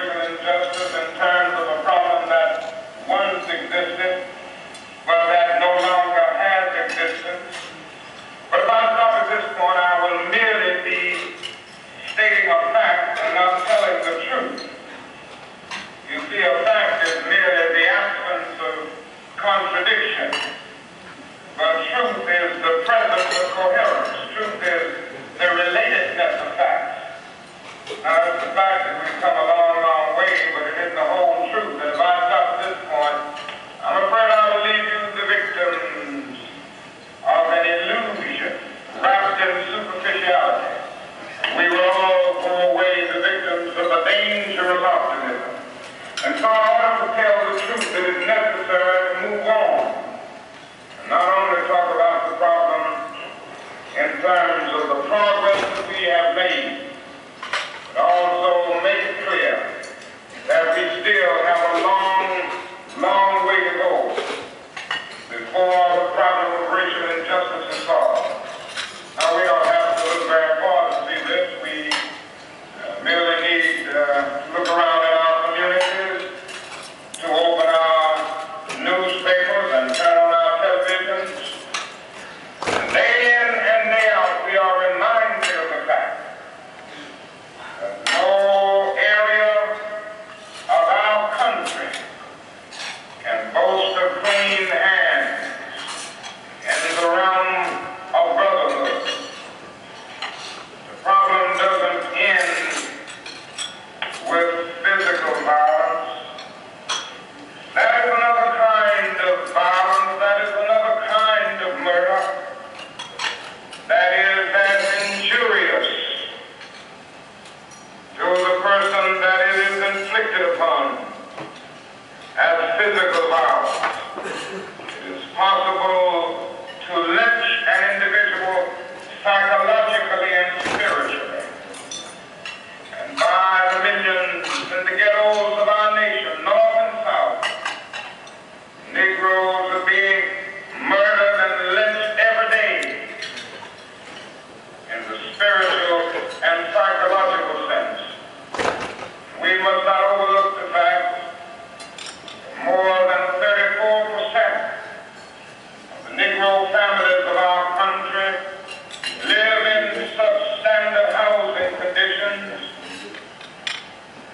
racial injustice in terms of a problem that once existed, but that no longer has existence. But if I stop at this point, I will merely be stating a fact and not telling the truth. You see, a fact is merely the absence of contradiction, but truth is the presence of coherence. Truth is the relatedness of facts. Now, it's the fact that we've come a long, long way, but it isn't the whole truth. And if I stop at this point, I'm afraid I will leave you the victims of an illusion wrapped in superficiality. We will all go away the victims of a dangerous optimism. And so in order to tell the truth, it is necessary to move on. And not only talk about the problem in terms of the progress that we have made, but also make it clear that we still have a long, long way to go before the problem of racial injustice is solved. Now, we don't have to look very far to see this. We merely need to look around in our communities, to open our newspapers and turn on our televisions. Day in and day out, we are reminded of the fact that no area of our country can boast of clean hands in the realm of brotherhood. The problem doesn't end with physical violence. That is another kind of violence. That is another kind of murder. That is as injurious to the person that it is inflicted upon as physical violence. It is possible to lynch an individual psychologically and spiritually. And by the millions in the ghettos of our nation, north and south, Negroes are being murdered and lynched every day in the spiritual and psychological sense. We must not overlook the fact that more than 34% of the Negro families of our country live in substandard housing conditions.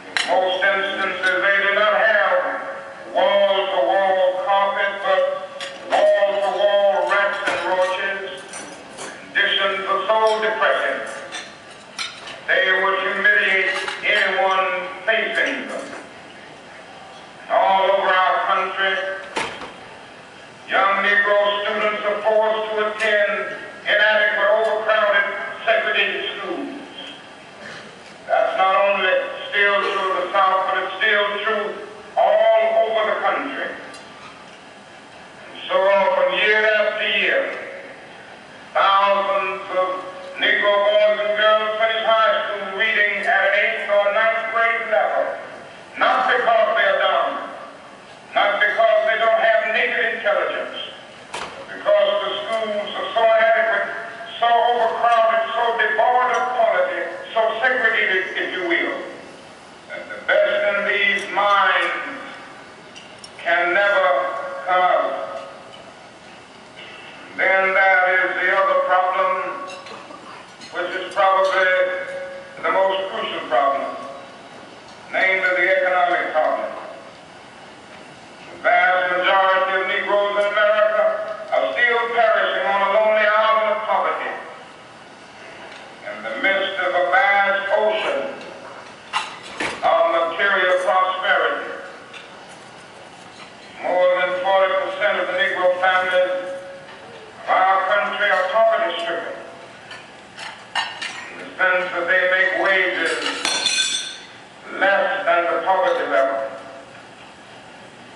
In most instances, they do not have wall-to-wall carpet, but wall-to-wall rats and roaches. Conditions are so depressing, they would humiliate anyone facing them. All over our country, young Negro students are forced to attend inadequate, overcrowded, segregated schools. That's not only still true of the South, but it's still true all over the country. And so often, year after year, thousands of Negro boys and girls finish high school reading at an 8th or 9th grade level, not because they are dumb, not because they don't have naked intelligence, but because the schools are so inadequate, so overcrowded, so devoid of quality, so segregated, if you will, that the best in these minds can never come out. Then there is the other problem, which is probably the most crucial problem, namely the economic problem. The vast majority of Negroes in America are still perishing on a lonely island of poverty in the midst of a vast ocean of material prosperity. More than 40% of the Negro families of our country are poverty-stricken, in the sense that they make wages less than the poverty level.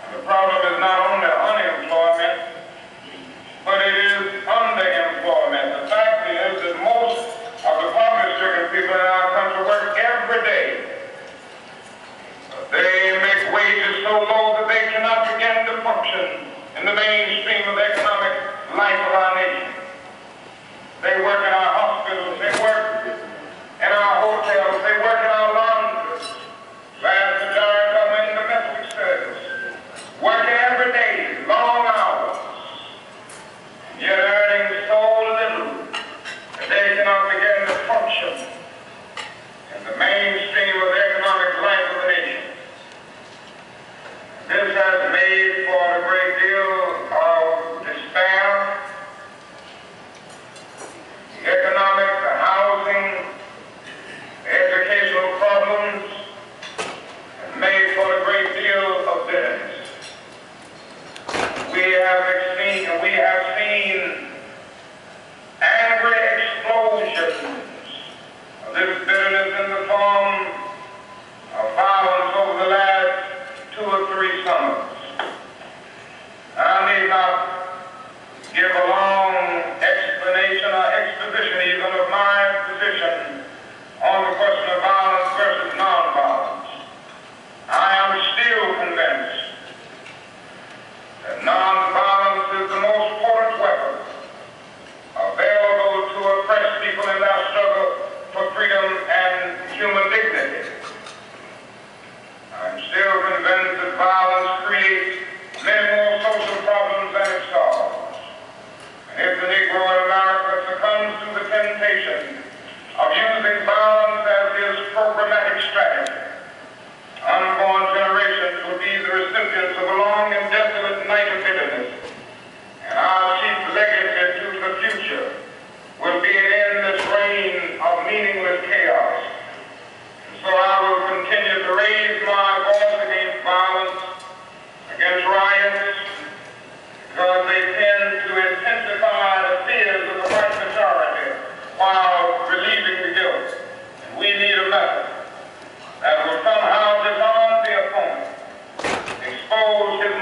And the problem is not only unemployment, but it is underemployment. The fact is that most of the poverty-stricken people in our country work every day. But they make wages so low that they cannot begin to function in the mainstream of the economic life of our nation. They work in our hospitals, they work in our hotels, they work in our laundries. Vast summons. I need not give a long explanation or exposition even of my position on the question of violence versus nonviolence. I am still convinced that nonviolence is the most potent weapon available to oppress people in their struggle for freedom and human dignity. I'm still convinced that violence creates many more social problems than it solves. And if the Negro in America succumbs to the temptation of using violence as his programmatic strategy, unborn generations will be the recipients of a long and desolate night of bitterness, and our chief legacy to the future will be an endless reign of meaningless chaos. And so I will continue to raise my voice against violence, against riots, because they tend to intensify the fears of the white majority while relieving the guilt. And we need a method that will somehow disarm the opponent, expose his